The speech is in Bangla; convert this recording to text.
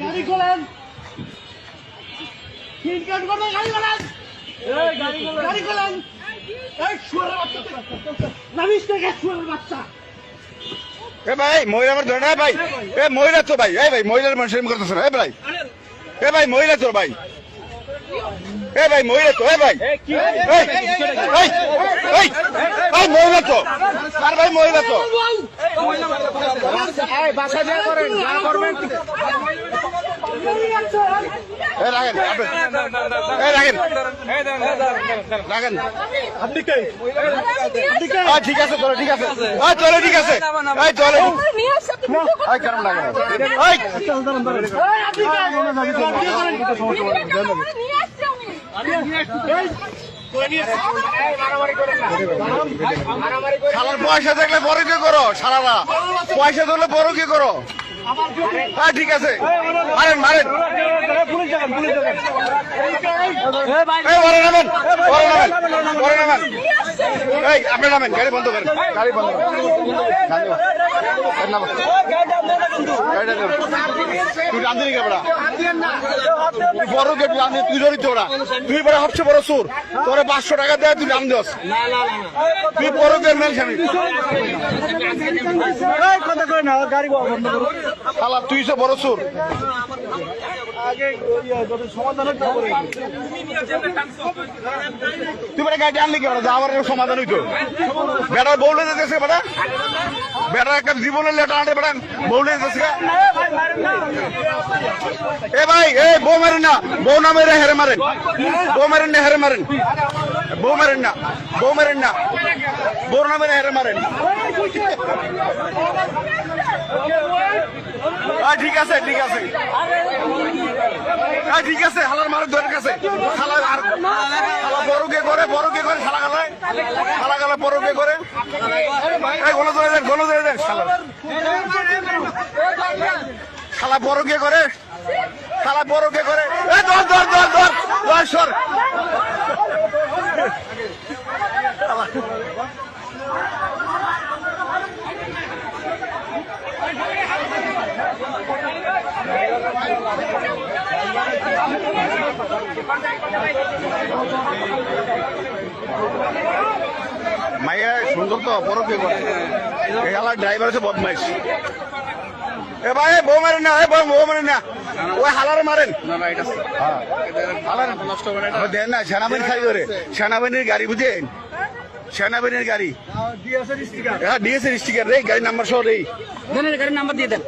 গাড়ি খোলেন, সিট কাট করবেন, গাড়ি খোলেন, গাড়ি খোলেন। এই শুয়োরের বাচ্চা, নামিস থেকে শুয়োরের বাচ্চা। এ ভাই মহিলা আমার ধরে না ভাই, এ মহিলা তো ভাই, এই ভাই মহিলার মানুষ এরকম করতেছে না, এ ভাই, এ ভাই মহিলা তো ভাই, এ ভাই মহিলা তো, এ ভাই ভাই মহিলা তো, আর ভাই মহিলা তো বাসা যা করেন, যা করবেন। রাখেন, রাখেন রাখেন। আপনি কে? ঠিক আছে চলো, ঠিক আছে, চলো ঠিক আছে, চলো কেমন লাগে শালার পয়সা দেখলে বড় কি করো, শালারা পয়সা ধরলে বড় কি করো। হ্যাঁ ঠিক আছে, মারেন মারেন, নামেন পরে নামেন, এই আপনি নামেন, গাড়ি বন্ধ করেন, গাড়ি বন্ধ করেন, তুই রান্ধি কেবড়া বড় গেট রান্ধি, তুই ধরিত ওরা, তুই বড় সবচেয়ে বড় চোর, তোরে 500 টাকা দেয়, তুই রাম দোস, তুই বড় গেট মেল স্বামী কথা কয় না, গাড়ি বন্ধ করো। শালা তুই সে বড় চোর। সমাধান তুই বেটা গাড়ি আনলি কেন, যাওয়ার সমাধান হইতো, বেটার বউলে যেতেছে, বেটা বেটার একটা জীবনের লেটার আনে, বেটা বউলে যেতেছে। এ ভাই এ বউ মারেন না, বউ না মেরে হেরে মারেন, বউ মারেন না হেরে মারেন, বউ মারেন না, বউ মারেন না, বউ না মেরে হেরে মারেন। ঠিক আছে ঠিক আছে, ঠিক আছে, হালার মারের দরের কাছে শালা বড় কে করে, বড় কে করে, শালা গালায় শালা গালা বড় কে করে, গণ ধরে দেন, গণ ধরে দেন, শালা শালা বড় কে করে, শালা বড় কে করে, ধর ধর ধর ধর ধর সর। মাইয়া সুন্দর তো, বড় কে করে, এই হালার ড্রাইভার হচ্ছে বদমাইশ। এ ভাই বউ মারেন না, বউ মারেন না, ওই হালার মারেন দেন না, সেনাবাহিনী খাই করে, সেনাবাহিনীর গাড়ি বুঝেন, সেনাবাহিনীর গাড়ি, হ্যাঁ ডিএসএর স্টিকার রে, গাড়ির নাম্বার সহ রে, গাড়ির নাম্বার দিয়ে দেন।